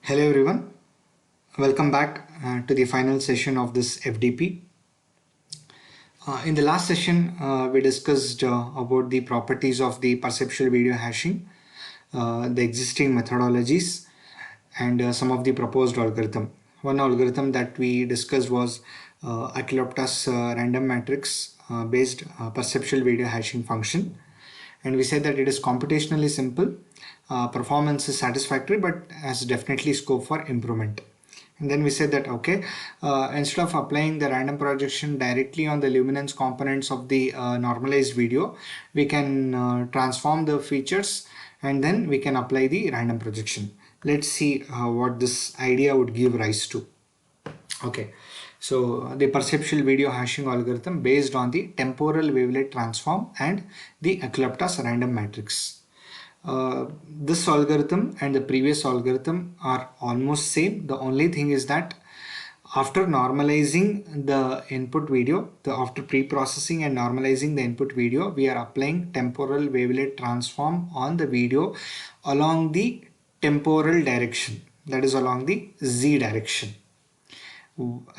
Hello everyone, welcome back to the final session of this FDP. In the last session, we discussed about the properties of the perceptual video hashing, the existing methodologies, and some of the proposed algorithm. One algorithm that we discussed was Achiloptas random matrix based perceptual video hashing function. And we said that it is computationally simple, performance is satisfactory, but has definitely scope for improvement. And then we said that instead of applying the random projection directly on the luminance components of the normalized video, we can transform the features and then we can apply the random projection. Let's see what this idea would give rise to. Okay, so the perceptual video hashing algorithm based on the temporal wavelet transform and the Achiloptas random matrix. This algorithm and the previous algorithm are almost same. The only thing is that after normalizing the input video, after pre-processing and normalizing the input video, we are applying temporal wavelet transform on the video along the temporal direction, that is along the z direction.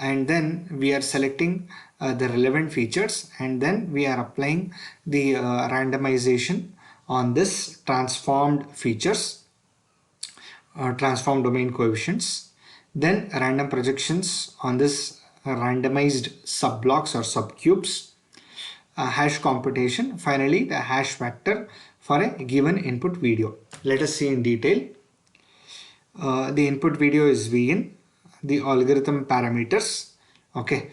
And then we are selecting the relevant features, and then we are applying the randomization on this transformed features, transform domain coefficients, then random projections on this randomized subblocks or subcubes, hash computation, finally the hash factor for a given input video. Let us see in detail. The input video is Vn, the algorithm parameters. Okay,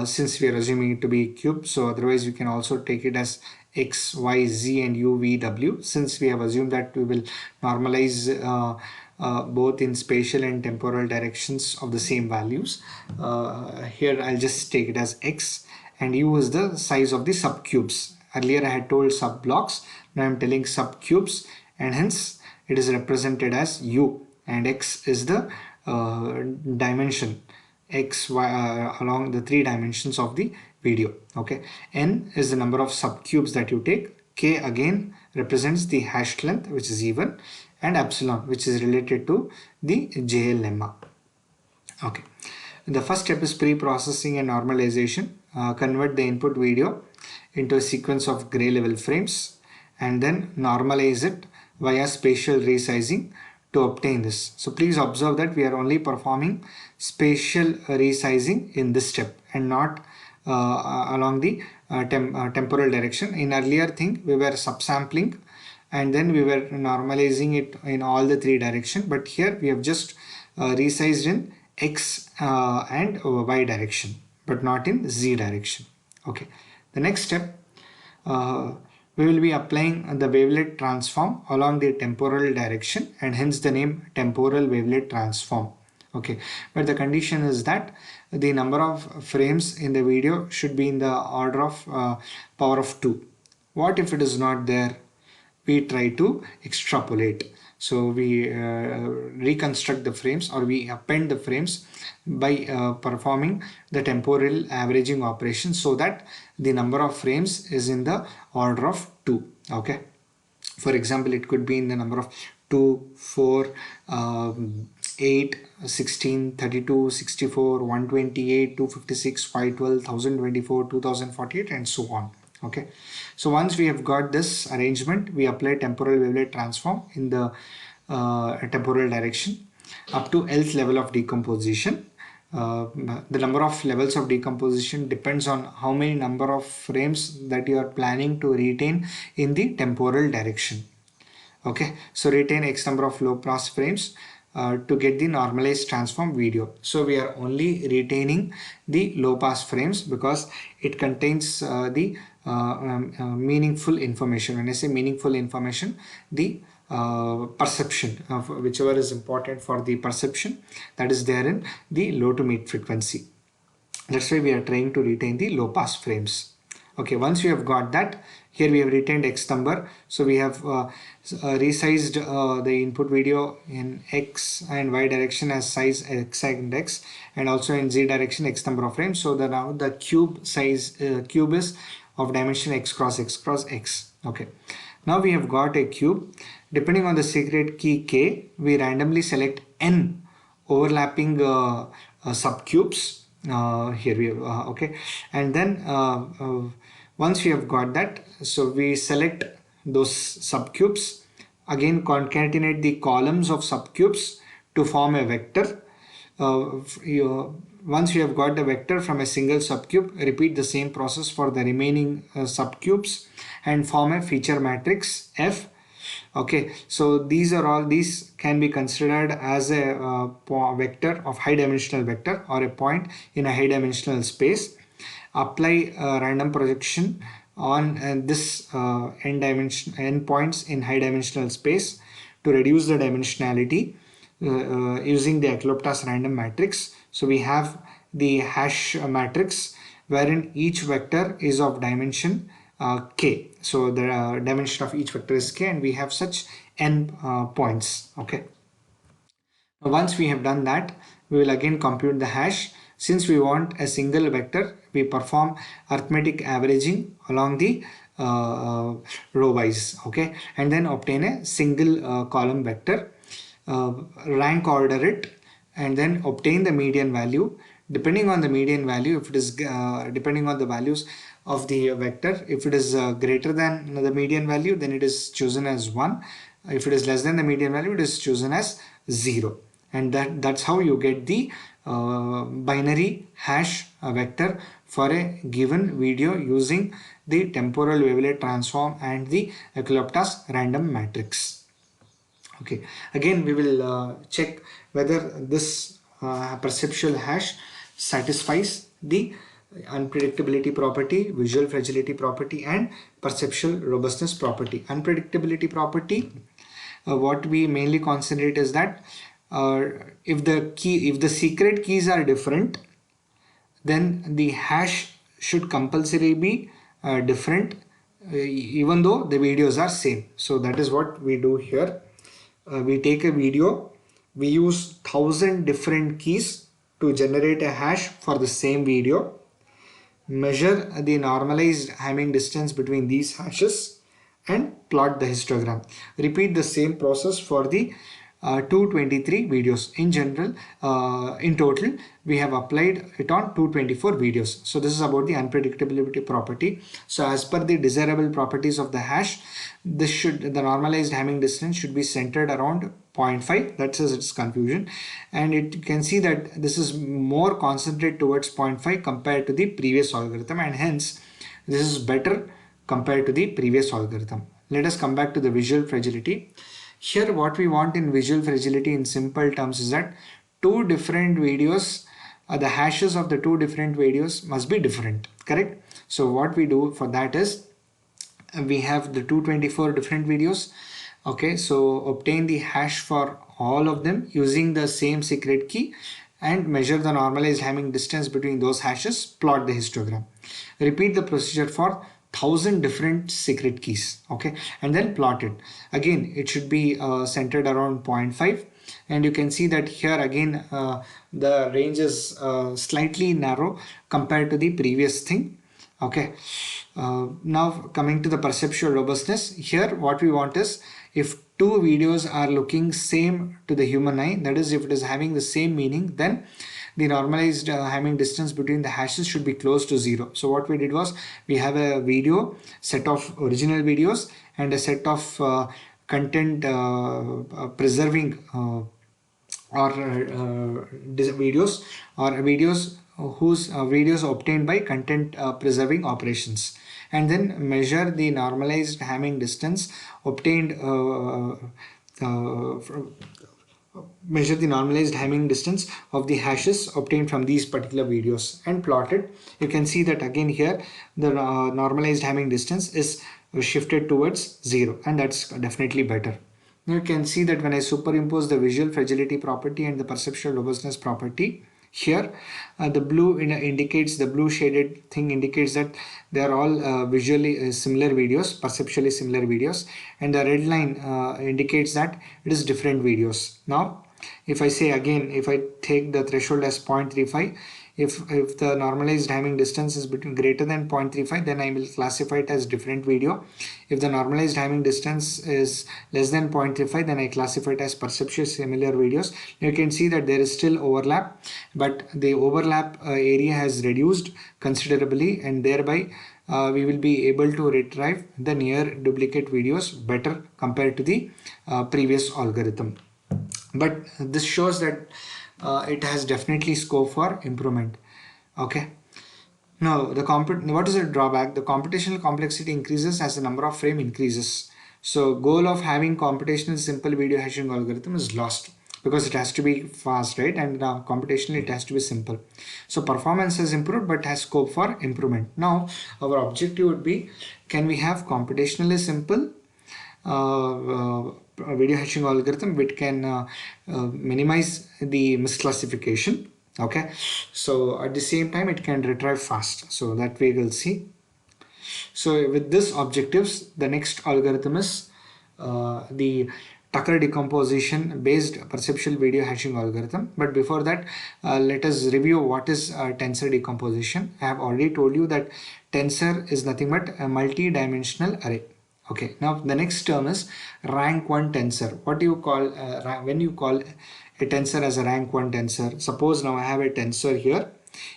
since we are assuming it to be cube, so otherwise we can also take it as x, y, z and u, v, w. Since we have assumed that we will normalize both in spatial and temporal directions of the same values, here I'll just take it as x, and u is the size of the subcubes. Earlier I had told subblocks, now I'm telling subcubes, and hence it is represented as u, and x is the dimension x, y along the three dimensions of the video. Okay, n is the number of subcubes that you take, k again represents the hashed length, which is even, and epsilon, which is related to the JL lemma. Okay, the first step is pre-processing and normalization. Convert the input video into a sequence of gray level frames and then normalize it via spatial resizing to obtain this. So please observe that we are only performing spatial resizing in this step and not along the temporal direction. In earlier thing we were subsampling and then we were normalizing it in all the three directions, but here we have just resized in x and y direction, but not in z direction. Okay, the next step, we will be applying the wavelet transform along the temporal direction, and hence the name temporal wavelet transform. Okay, but the condition is that the number of frames in the video should be in the order of power of 2. What if it is not there? We try to extrapolate. So we reconstruct the frames, or we append the frames by performing the temporal averaging operation, so that the number of frames is in the order of 2. Okay, for example, it could be in the number of 2, 4, 8, 16, 32, 64, 128, 256, 512, 1024, 2048 and so on. Okay, so once we have got this arrangement, we apply temporal wavelet transform in the temporal direction up to nth level of decomposition. The number of levels of decomposition depends on how many number of frames that you are planning to retain in the temporal direction. Okay, so retain x number of low pass frames to get the normalized transform video. So we are only retaining the low pass frames because it contains the meaningful information. When I say meaningful information, the perception of whichever is important for the perception, that is there in the low to mid frequency. That's why we are trying to retain the low pass frames. Okay, once we have got that, here we have retained x number, so we have resized the input video in x and y direction as size x and x, and also in z direction x number of frames, so that now the cube size cube is of dimension x cross x cross x. Okay, now we have got a cube. Depending on the secret key k, we randomly select n overlapping subcubes. Here we have okay, and then once we have got that, so we select those subcubes, again concatenate the columns of subcubes to form a vector. Once you have got the vector from a single subcube, repeat the same process for the remaining subcubes and form a feature matrix F. Okay, so these can be considered as a vector of high dimensional vector or a point in a high dimensional space. Apply random projection on this n points in high dimensional space to reduce the dimensionality using the Ekloptas random matrix. So we have the hash matrix wherein each vector is of dimension k. So the dimension of each vector is k, and we have such n points. Okay. Now once we have done that, we will again compute the hash. Since we want a single vector, we perform arithmetic averaging along the row wise. Okay, and then obtain a single column vector. Rank order it, and then obtain the median value. Depending on the median value, if it is depending on the values of the vector, if it is greater than the median value, then it is chosen as 1. If it is less than the median value, it is chosen as 0. And that's how you get the binary hash vector for a given video using the temporal wavelet transform and the Ekloptas random matrix. Okay, again we will check whether this perceptual hash satisfies the unpredictability property, visual fragility property, and perceptual robustness property. Unpredictability property, what we mainly concentrate is that if the secret keys are different, then the hash should compulsorily be different even though the videos are same. So that is what we do here. We take a video, we use 1000 different keys to generate a hash for the same video, measure the normalized Hamming distance between these hashes, and plot the histogram. Repeat the same process for the 223 videos. In general, in total, we have applied it on 224 videos. So this is about the unpredictability property. So as per the desirable properties of the hash, the normalized Hamming distance should be centered around 0.5. That's its confusion, and you can see that this is more concentrated towards 0.5 compared to the previous algorithm, and hence this is better compared to the previous algorithm. Let us come back to the visual fragility. Here what we want in visual fragility in simple terms is that two different videos, the hashes of the two different videos must be different, correct? So what we do for that is we have the 224 different videos. Okay, so obtain the hash for all of them using the same secret key and measure the normalized Hamming distance between those hashes, plot the histogram. Repeat the procedure for 1000 different secret keys, okay, and then plot it. Again, it should be centered around 0.5, and you can see that here again the range is slightly narrow compared to the previous thing. Okay, now coming to the perceptual robustness, here what we want is if two videos are looking same to the human eye, that is if it is having the same meaning, then the normalized Hamming distance between the hashes should be close to 0. So what we did was we have a video set of original videos and a set of content preserving videos whose videos obtained by content preserving operations, and then measure the normalized Hamming distance obtained measure the normalized Hamming distance of the hashes obtained from these particular videos and plot it. You can see that again here the normalized Hamming distance is shifted towards 0, and that's definitely better. Now you can see that when I superimpose the visual fragility property and the perceptual robustness property, here the blue indicates, the blue shaded thing indicates that they are all visually similar videos, perceptually similar videos, and the red line indicates that it is different videos. Now if I say again, if I take the threshold as 0.35, If the normalized Hamming distance is between greater than 0.35, then I will classify it as different video. If the normalized Hamming distance is less than 0.35, then I classify it as perceptually similar videos. You can see that there is still overlap, but the overlap area has reduced considerably, and thereby we will be able to retrieve the near duplicate videos better compared to the previous algorithm. But this shows that it has definitely scope for improvement. Okay. Now, what is the drawback? The computational complexity increases as the number of frame increases. So, goal of having computational simple video hashing algorithm is lost because it has to be fast, right? And computationally it has to be simple. So, performance has improved but has scope for improvement. Now, our objective would be, can we have computationally simple video hashing algorithm which can minimize the misclassification? Okay, so at the same time it can retrieve fast, so that we will see. So with this objectives, the next algorithm is the Tucker decomposition based perceptual video hashing algorithm. But before that, let us review what is tensor decomposition. I have already told you that tensor is nothing but a multi-dimensional array. Okay, now the next term is rank 1 tensor. What do you call when you call a tensor as a rank 1 tensor? Suppose now I have a tensor here.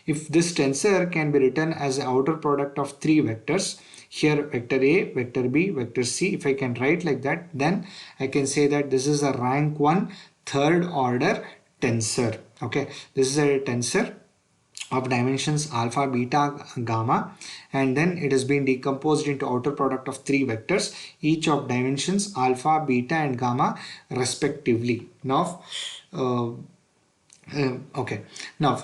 If this tensor can be written as an outer product of 3 vectors, here vector A, vector B, vector C, if I can write like that, then I can say that this is a rank 1 third order tensor. Okay, this is a tensor of dimensions alpha, beta, gamma, and then it has been decomposed into outer product of 3 vectors, each of dimensions alpha, beta and gamma respectively. Now okay, now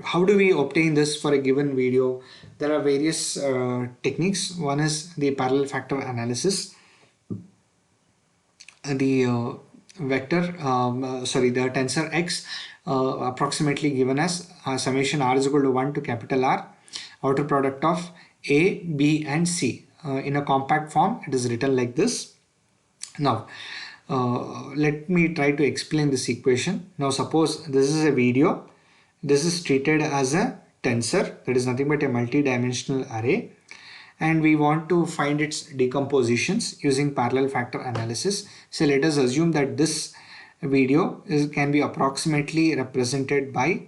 how do we obtain this for a given video? There are various techniques. One is the parallel factor analysis. The the tensor x approximately given as summation r is equal to 1 to capital R, outer product of A, B and C. In a compact form, it is written like this. Now, let me try to explain this equation. Now, suppose this is a video. This is treated as a tensor, that is nothing but a multi-dimensional array, and we want to find its decompositions using parallel factor analysis. So let us assume that this video can be approximately represented by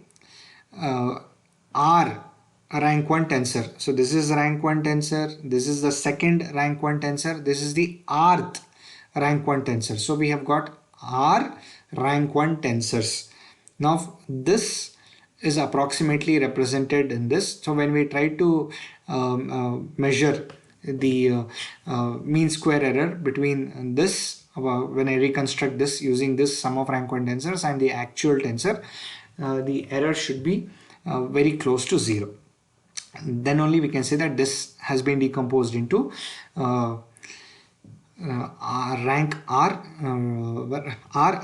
R rank 1 tensor. So this is rank 1 tensor, this is the second rank 1 tensor, this is the rth rank 1 tensor. So we have got R rank 1 tensors. Now this is approximately represented in this. So when we try to measure the mean square error between this, when I reconstruct this using this sum of rank 1 tensors and the actual tensor, the error should be very close to 0. Then only we can say that this has been decomposed into rank R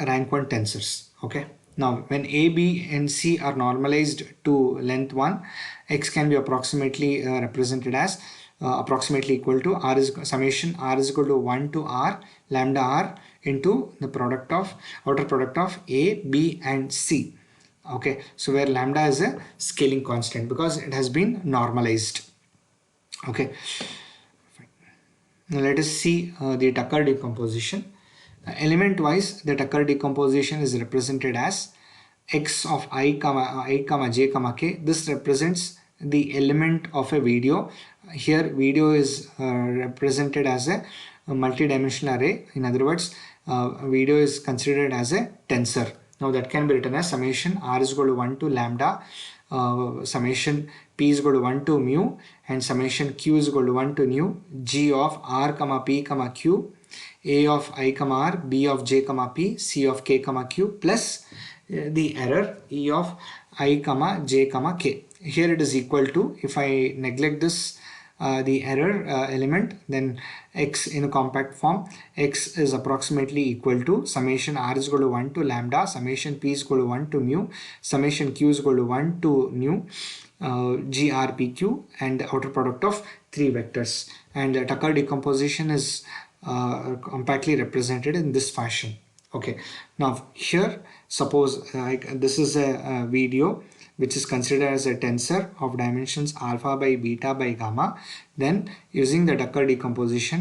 rank 1 tensors. Okay. Now, when A, B and C are normalized to length 1, x can be approximately represented as approximately equal to r is summation r is equal to 1 to r lambda r into the product of outer product of A, B and C. Okay, so where lambda is a scaling constant because it has been normalized. Okay, now let us see the Tucker decomposition. Element wise, the Tucker decomposition is represented as x of I comma j comma k. This represents the element of a video. Here video is represented as a multi-dimensional array. In other words, video is considered as a tensor. Now that can be written as summation r is equal to 1 to lambda, summation p is equal to 1 to mu, and summation q is equal to 1 to nu g of r comma p comma q, a of I comma r, b of j comma p, c of k comma q plus the error e of I comma j comma k. Here it is equal to, if I neglect this the error element, then x in a compact form, x is approximately equal to summation r is equal to 1 to lambda, summation p is equal to 1 to mu, summation q is equal to 1 to nu g r p q, and the outer product of 3 vectors. And the Tucker decomposition is compactly represented in this fashion. Okay, now here suppose this is a video. which is considered as a tensor of dimensions alpha by beta by gamma. Then using the Tucker decomposition,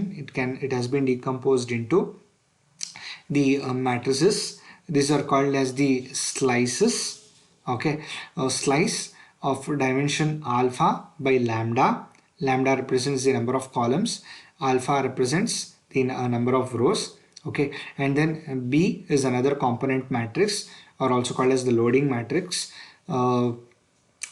it has been decomposed into the matrices. These are called as the slices. Okay, a slice of dimension alpha by lambda. Lambda represents the number of columns, alpha represents the number of rows. Okay, and then B is another component matrix, or also called as the loading matrix.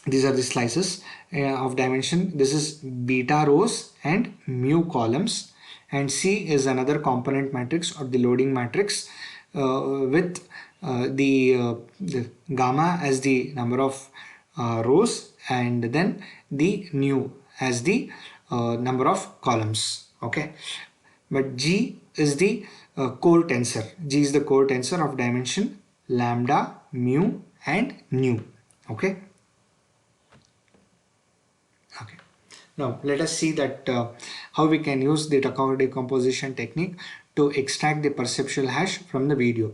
These are the slices of dimension. This is beta rows and mu columns. And C is another component matrix or the loading matrix with the gamma as the number of rows, and then the nu as the number of columns. Okay, but G is the core tensor. G is the core tensor of dimension lambda, mu and nu. Okay. Okay. Now let us see that how we can use the Tucker decomposition technique to extract the perceptual hash from the video.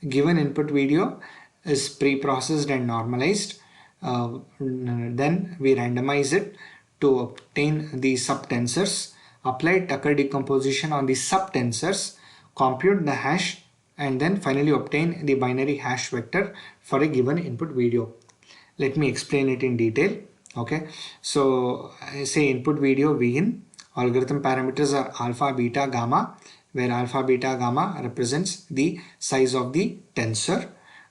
Given input video is pre-processed and normalized. Then we randomize it to obtain the subtensors, apply Tucker decomposition on the subtensors, compute the hash, and then finally obtain the binary hash vector for a given input video. Let me explain it in detail. Okay, so say input video Vin, algorithm parameters are alpha, beta, gamma, where alpha, beta, gamma represents the size of the tensor.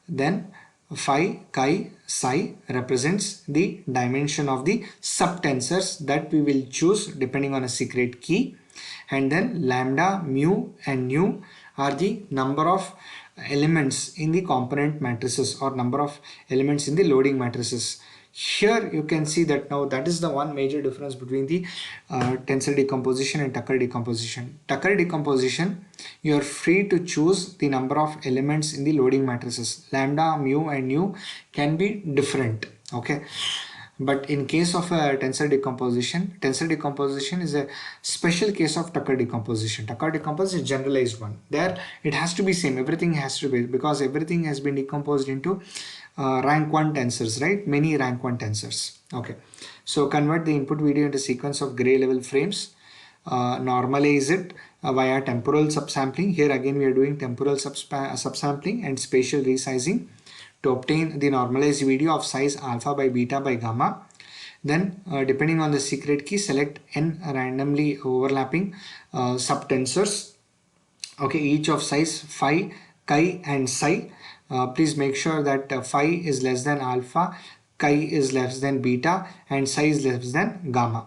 Then phi, chi, psi represents the dimension of the subtensors that we will choose depending on a secret key. And then lambda, mu and nu are the number of elements in the component matrices or number of elements in the loading matrices. Here you can see that now that is the one major difference between the tensor decomposition and Tucker decomposition. Tucker decomposition, you are free to choose the number of elements in the loading matrices. Lambda, mu and nu can be different. Okay, but in case of a tensor decomposition is a special case of Tucker decomposition. Tucker decomposition is generalized one. There it has to be same. Everything has to be, because everything has been decomposed into rank 1 tensors, right? Many rank 1 tensors. Okay, so convert the input video into sequence of gray level frames. Normalize it via temporal subsampling. Here again we are doing temporal subsampling and spatial resizing to obtain the normalized video of size alpha by beta by gamma. Then depending on the secret key, select n randomly overlapping subtensors. Okay, each of size phi, chi and psi. Please make sure that phi is less than alpha, chi is less than beta and psi is less than gamma.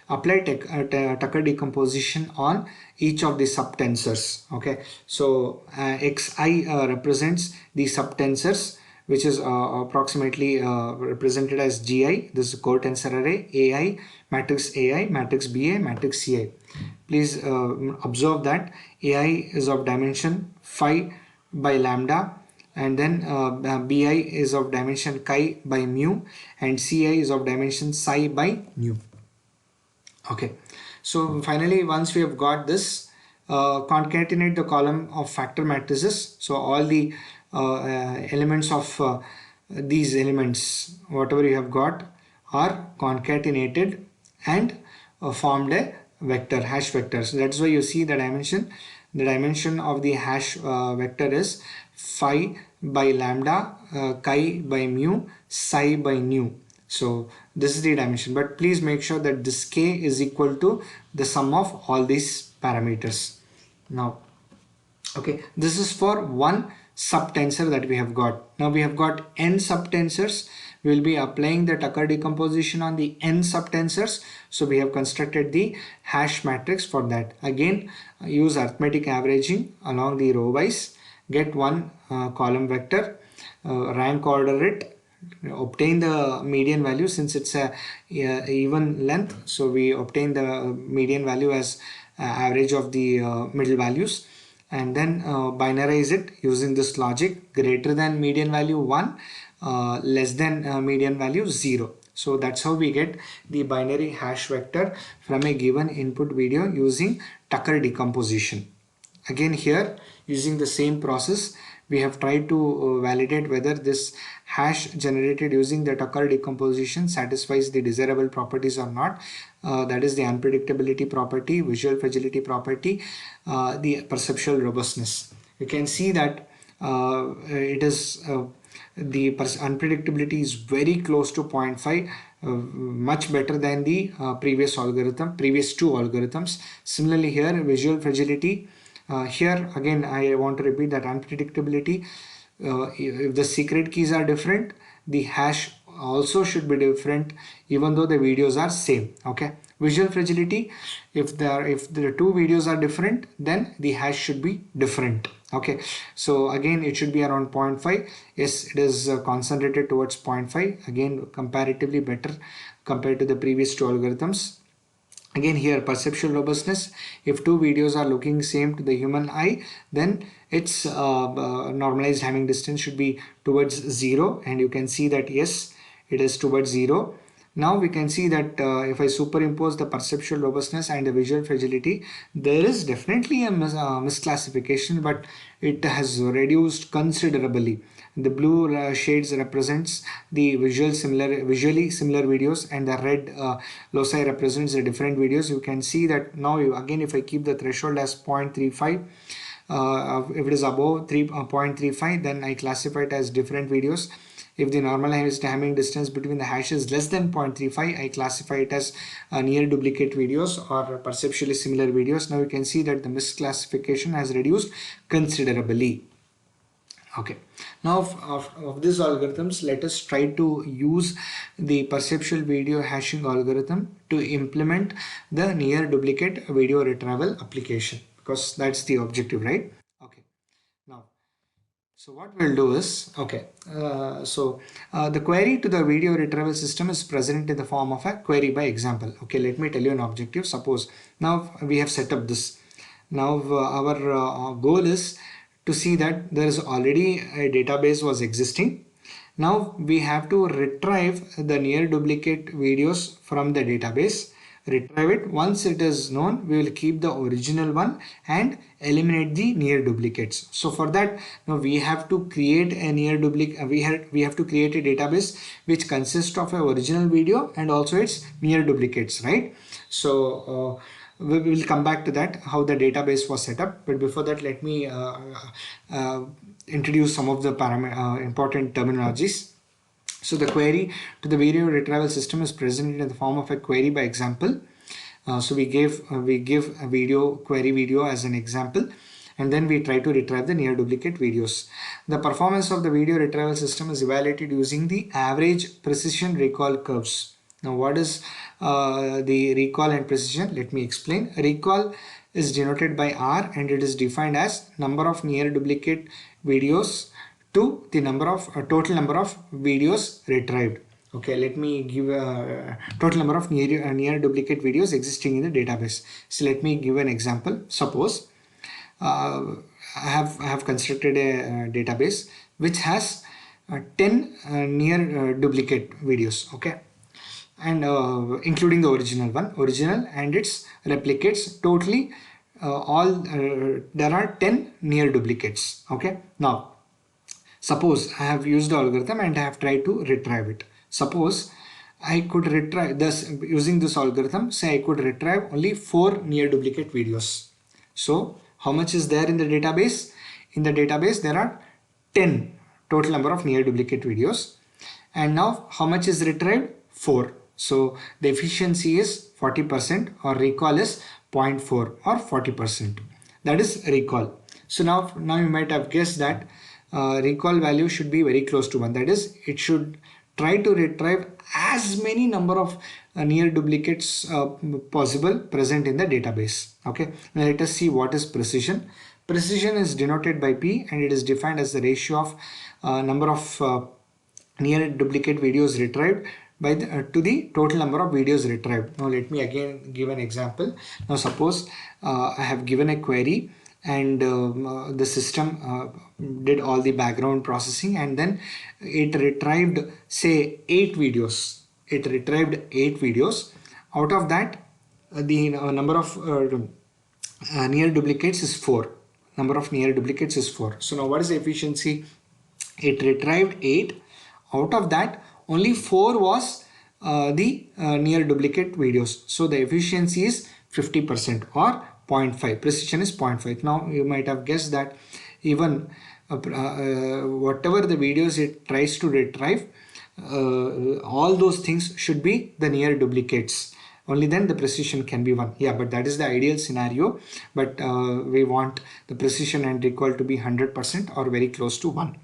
Apply Tucker decomposition on each of the subtensors. Okay, so xi represents the subtensors, which is approximately represented as Gi. This is core tensor array, AI, matrix BA, matrix Ci. Please observe that AI is of dimension phi by lambda, and then BI is of dimension chi by mu, and Ci is of dimension psi by nu. Okay, so finally once we have got this, concatenate the column of factor matrices. So all the elements of these elements, whatever you have got, are concatenated and formed a vector, hash vector. So that's why you see the dimension of the hash vector is phi by lambda, chi by mu, psi by nu. So this is the dimension, but please make sure that this k is equal to the sum of all these parameters. Now, okay, this is for one subtensor that we have got. Now we have got n subtensors. We will be applying the Tucker decomposition on the n subtensors. So we have constructed the hash matrix for that. Again, use arithmetic averaging along the row wise. Get one column vector, rank order it, obtain the median value. Since it's a even length, so we obtain the median value as average of the middle values, and then binarize it using this logic: greater than median value 1, less than median value 0. So that's how we get the binary hash vector from a given input video using Tucker decomposition. Again, here using the same process, we have tried to validate whether this hash generated using the Tucker decomposition satisfies the desirable properties or not. That is the unpredictability property, visual fragility property, the perceptual robustness. You can see that it is the unpredictability is very close to 0.5, much better than the previous two algorithms. Similarly here, visual fragility, here again I want to repeat that unpredictability, if the secret keys are different, the hash also should be different even though the videos are same. Okay, visual fragility, if the two videos are different, then the hash should be different. Okay, so again it should be around 0.5. Yes, it is concentrated towards 0.5, again comparatively better compared to the previous two algorithms. Again here, perceptual robustness, if two videos are looking same to the human eye, then its normalized Hamming distance should be towards 0, and you can see that yes, it is towards 0. Now we can see that if I superimpose the perceptual robustness and the visual fragility, there is definitely a misclassification, but it has reduced considerably. The blue shades represents the visually similar videos, and the red loci represents the different videos. You can see that now again, if I keep the threshold as 0.35, if it is above 0.35, then I classify it as different videos. If the normalized Hamming distance between the hashes is less than 0.35, I classify it as near duplicate videos or perceptually similar videos. Now you can see that the misclassification has reduced considerably. Okay, now of these algorithms, let us try to use the perceptual video hashing algorithm to implement the near duplicate video retrieval application, because that's the objective, right? Okay, now so what we'll do is, okay, the query to the video retrieval system is present in the form of a query by example. Okay, let me tell you an objective. Suppose now we have set up this. Now our goal is to see that there is already a database was existing. Now we have to retrieve the near duplicate videos from the database. Retrieve it. Once it is known, we will keep the original one and eliminate the near duplicates. So for that, now we have to create a near duplicate. We have to create a database which consists of an original video and also its near duplicates, right? So we will come back to that, how the database was set up. But before that, let me introduce some of the important terminologies. So the query to the video retrieval system is presented in the form of a query by example. So we give a video query video as an example, and then we try to retrieve the near duplicate videos. The performance of the video retrieval system is evaluated using the average precision recall curves. Now what is the recall and precision? Let me explain. Recall is denoted by R, and it is defined as number of near duplicate videos to the number of total number of videos retrieved. Okay, let me give a total number of near duplicate videos existing in the database. So let me give an example. Suppose I have constructed a database which has 10 near duplicate videos. Okay, and including the original and its replicates, totally there are 10 near duplicates. Okay, now suppose I have used the algorithm and I have tried to retrieve it. Suppose I could retrieve this using this algorithm. Say I could retrieve only 4 near duplicate videos. So how much is there in the database? In the database there are 10 total number of near duplicate videos, and now how much is retrieved? 4. So the efficiency is 40%, or recall is 0.4 or 40%. That is recall. So now you might have guessed that recall value should be very close to 1. That is, it should try to retrieve as many number of near duplicates possible present in the database. Okay, now let us see what is precision. Precision is denoted by P, and it is defined as the ratio of number of near duplicate videos retrieved by to the total number of videos retrieved. Now let me again give an example. Now suppose I have given a query, and the system did all the background processing, and then it retrieved say 8 videos. It retrieved 8 videos. Out of that, the number of near duplicates is 4. Number of near duplicates is 4. So now what is the efficiency? It retrieved 8. Out of that, only 4 was the near duplicate videos. So the efficiency is 50% or 0.5. Precision is 0.5. Now you might have guessed that even whatever the videos it tries to retrieve, all those things should be the near duplicates. Only then the precision can be 1. Yeah, but that is the ideal scenario. But we want the precision and recall to be 100% or very close to 1.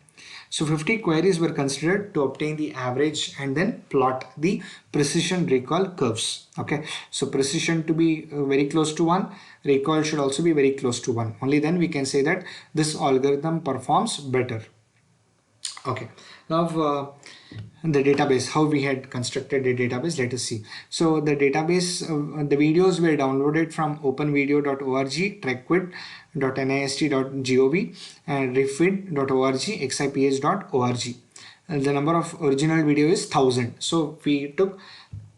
So 50 queries were considered to obtain the average and then plot the precision recall curves. Okay, so precision to be very close to 1, recall should also be very close to 1. Only then we can say that this algorithm performs better. Okay, now the database, how we had constructed a database, let us see. So the database, the videos were downloaded from openvideo.org, trekwit.nist.gov and refid.org, xiph.org. The number of original video is 1000. So we took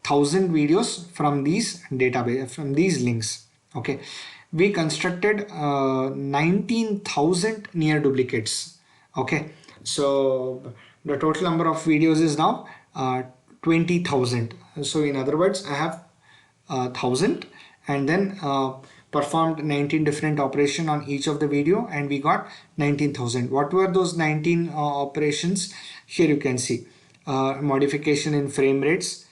1000 videos from these database, from these links. Okay, we constructed 19,000 near duplicates. Okay, so the total number of videos is now 20,000. So in other words, I have 1000 and then performed 19 different operation on each of the video and we got 19,000. What were those 19 operations? Here you can see modification in frame rates,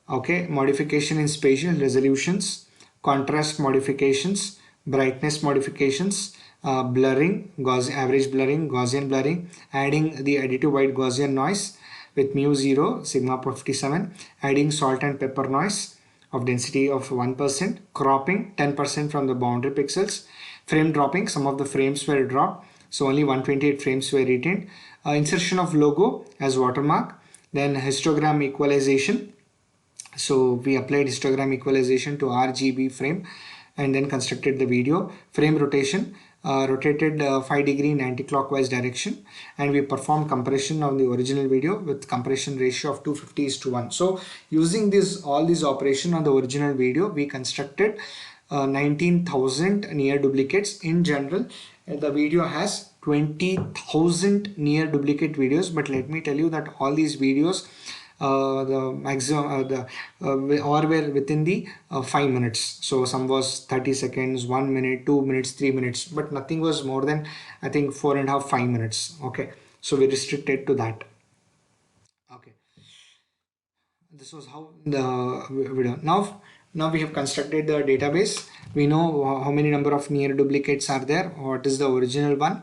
okay, modification in spatial resolutions, contrast modifications, brightness modifications, blurring, average blurring, Gaussian blurring, adding the additive white Gaussian noise with mu0, sigma 57, adding salt and pepper noise of density of 1%, cropping 10% from the boundary pixels, frame dropping, some of the frames were dropped, so only 128 frames were retained, insertion of logo as watermark, then histogram equalization. So we applied histogram equalization to RGB frame and then constructed the video. Frame rotation, rotated 5° in anti-clockwise direction, and we performed compression on the original video with compression ratio of 250:1. So using all these operation on the original video, we constructed 19,000 near duplicates. In general, the video has 20,000 near duplicate videos, but let me tell you that all these videos the maximum or were within the 5 minutes. So some was 30 seconds, 1 minute, 2 minutes, 3 minutes, but nothing was more than I think 4.5, 5 minutes. Okay, so we restricted to that. Okay, this was how the video. Now we have constructed the database. We know how many number of near duplicates are there, what is the original one,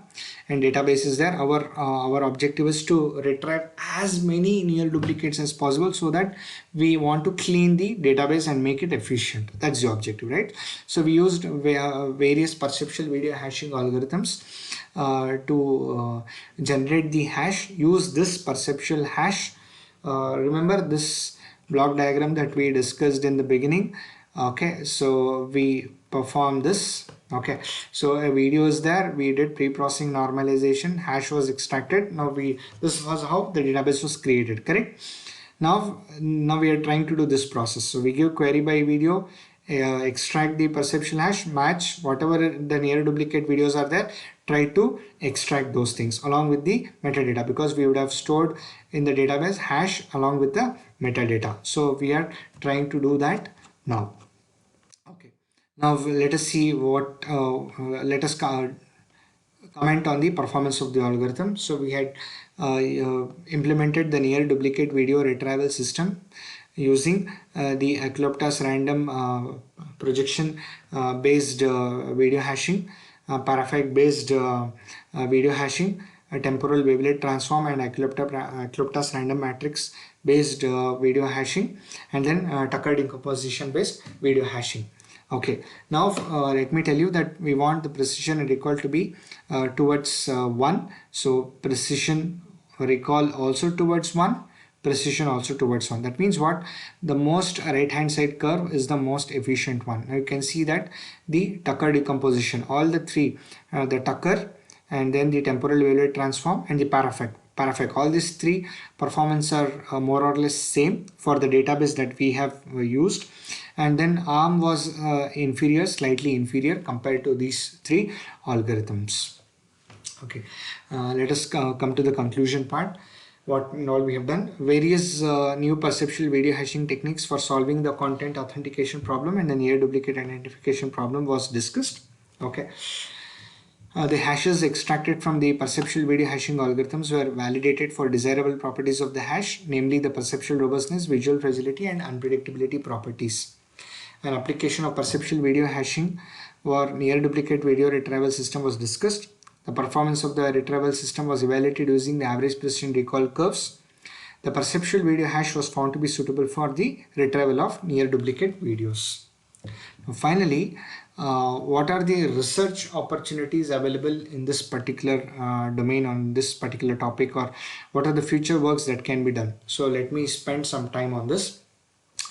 and database is there. Our objective is to retrieve as many near duplicates as possible, so that we want to clean the database and make it efficient. That's the objective, right? So we used various perceptual video hashing algorithms to generate the hash. Use this perceptual hash. Remember this block diagram that we discussed in the beginning. Okay, so we perform this. Okay, so a video is there, we did pre-processing normalization, hash was extracted. Now this was how the database was created, correct? Now we are trying to do this process. So we give query by video, extract the perceptual hash, match whatever the near duplicate videos are there, try to extract those things along with the metadata, because we would have stored in the database hash along with the metadata. So we are trying to do that now. Okay, now let us see what let us comment on the performance of the algorithm. So we had implemented the near duplicate video retrieval system using the Ecloptas random projection based video hashing, Parafact based video hashing, temporal wavelet transform, and Ecloptas random matrix based video hashing, and then Tucker decomposition based video hashing. Okay, now let me tell you that we want the precision and recall to be towards 1. So precision recall also towards 1, precision also towards 1. That means what? The most right hand side curve is the most efficient one. Now you can see that the Tucker decomposition, all the three, the Tucker, and then the temporal wavelet transform, and the Parafact, all these three performance are more or less same for the database that we have used. And then ARM was inferior, slightly inferior compared to these three algorithms. Okay, let us come to the conclusion part. what and all we have done. Various new perceptual video hashing techniques for solving the content authentication problem and the near duplicate identification problem was discussed. Okay. The hashes extracted from the perceptual video hashing algorithms were validated for desirable properties of the hash, namely the perceptual robustness, visual fragility, and unpredictability properties. An application of perceptual video hashing or near duplicate video retrieval system was discussed. The performance of the retrieval system was evaluated using the average precision recall curves. The perceptual video hash was found to be suitable for the retrieval of near duplicate videos. Now, finally, what are the research opportunities available in this particular domain on this particular topic, or what are the future works that can be done? So let me spend some time on this.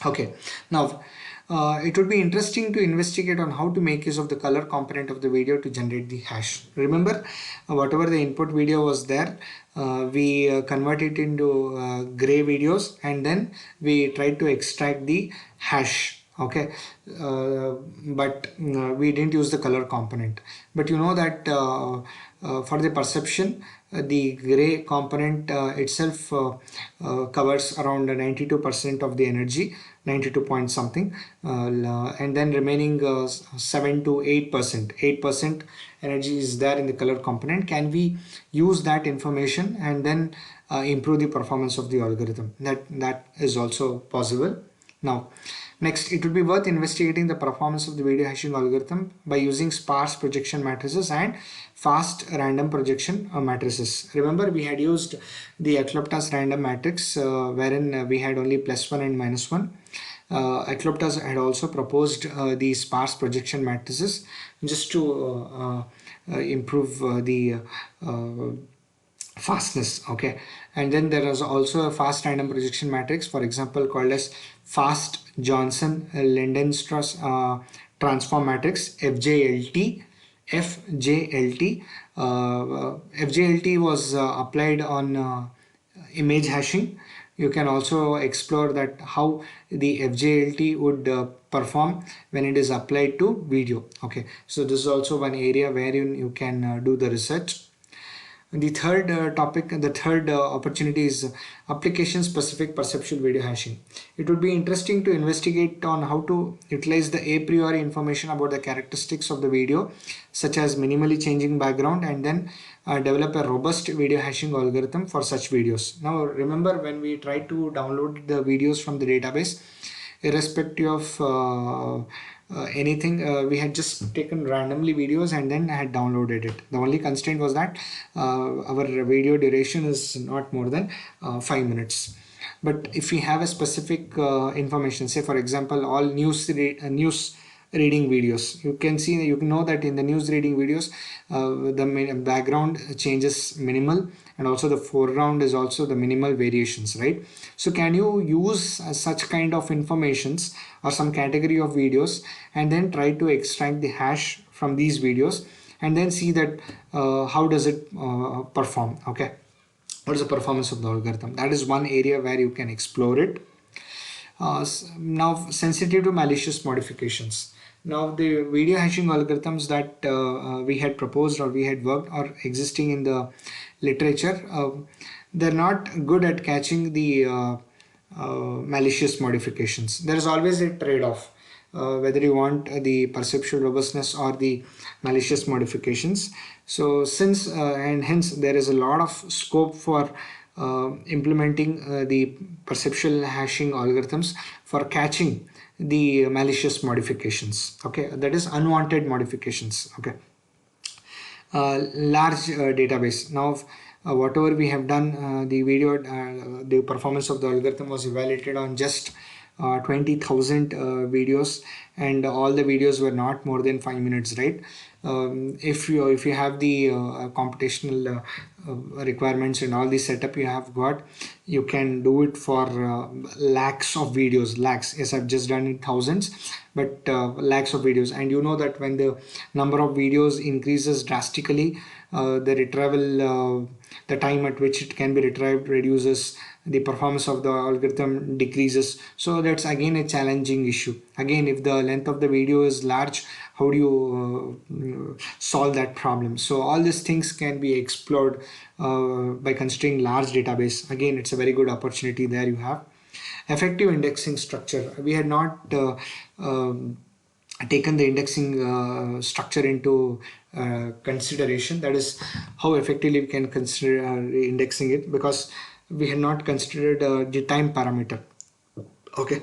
Okay, now it would be interesting to investigate on how to make use of the color component of the video to generate the hash. Remember, whatever the input video was there, we convert it into gray videos, and then we try to extract the hash. Okay, but we didn't use the color component. But you know that for the perception, the gray component itself covers around 92% of the energy, 92 point something, and then remaining 7 to 8% energy is there in the color component. Can we use that information and then improve the performance of the algorithm? That is also possible. Now, next, it would be worth investigating the performance of the video hashing algorithm by using sparse projection matrices and fast random projection matrices. Remember, we had used the Ekloptas random matrix wherein we had only +1 and -1. Ekloptas had also proposed the sparse projection matrices just to improve the fastness. Okay, and then there is also a fast random projection matrix, for example, called as fast Johnson Lindenstrass transform matrix, FJLT. FJLT was applied on image hashing. You can also explore that how the FJLT would perform when it is applied to video. Okay, so this is also one area where you can do the research. The third opportunity is application specific perceptual video hashing. It would be interesting to investigate on how to utilize the a priori information about the characteristics of the video, such as minimally changing background, and then develop a robust video hashing algorithm for such videos. Now remember, when we try to download the videos from the database, irrespective of anything, we had just taken randomly videos and then had downloaded it. The only constraint was that our video duration is not more than 5 minutes. But if we have a specific information, say for example all news reading videos, you can see, you know that in the news reading videos the background changes minimal, and also the foreground is also the minimal variations, right? So can you use such kind of informations or some category of videos and then try to extract the hash from these videos and then see that how does it perform? Okay, what is the performance of the algorithm? That is one area where you can explore it. Now, sensitive to malicious modifications. Now, the video hashing algorithms that we had proposed or we had worked or existing in the literature, they're not good at catching the malicious modifications. There is always a trade-off, whether you want the perceptual robustness or the malicious modifications. So since and hence there is a lot of scope for implementing the perceptual hashing algorithms for catching the malicious modifications. Okay, that is unwanted modifications. Okay, large database. Now whatever we have done, the performance of the algorithm was evaluated on just 20,000 videos, and all the videos were not more than 5 minutes, right? If you have the computational requirements and all the setup you have got, you can do it for lakhs of videos. Lakhs, yes, I've just done it thousands, but lakhs of videos. And you know that when the number of videos increases drastically, the retrieval the time at which it can be retrieved reduces, the performance of the algorithm decreases. So that's again a challenging issue. Again, if the length of the video is large, how do you solve that problem? So all these things can be explored by considering large database. Again, it's a very good opportunity there you have. Effective indexing structure. We had not taken the indexing structure into consideration. That is how effectively we can consider indexing it, because we had not considered the time parameter. Okay,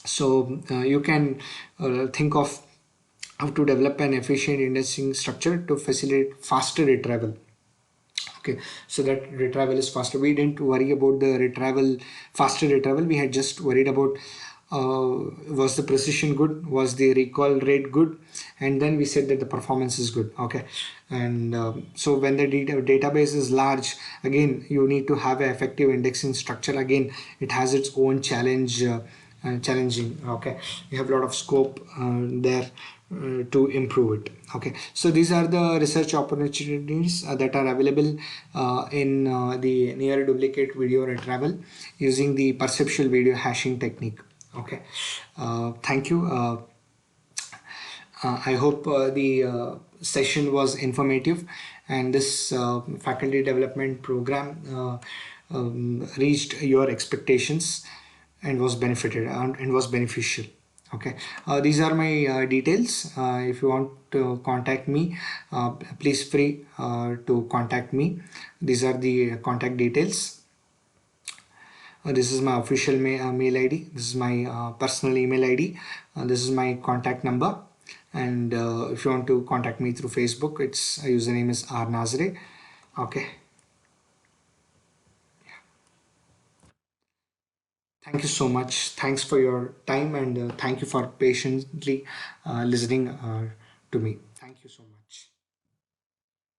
so you can think of how to develop an efficient indexing structure to facilitate faster retrieval. Okay, so that retrieval is faster. We didn't worry about the retrieval, faster retrieval. We had just worried about was the precision good, was the recall rate good, and then we said that the performance is good. Okay, and so when the database is large, again you need to have an effective indexing structure. Again, it has its own challenging. Okay, you have a lot of scope there to improve it. Okay, so these are the research opportunities that are available in the near duplicate video retrieval using the perceptual video hashing technique. Okay, thank you. I hope the session was informative, and this faculty development program reached your expectations and was benefited and was beneficial. Okay, these are my details. If you want to contact me, please free to contact me. These are the contact details. This is my official mail ID. This is my personal email ID. This is my contact number. And if you want to contact me through Facebook, its username is R Nazare. Okay. Thank you so much. Thanks for your time, and thank you for patiently listening to me. Thank you so much.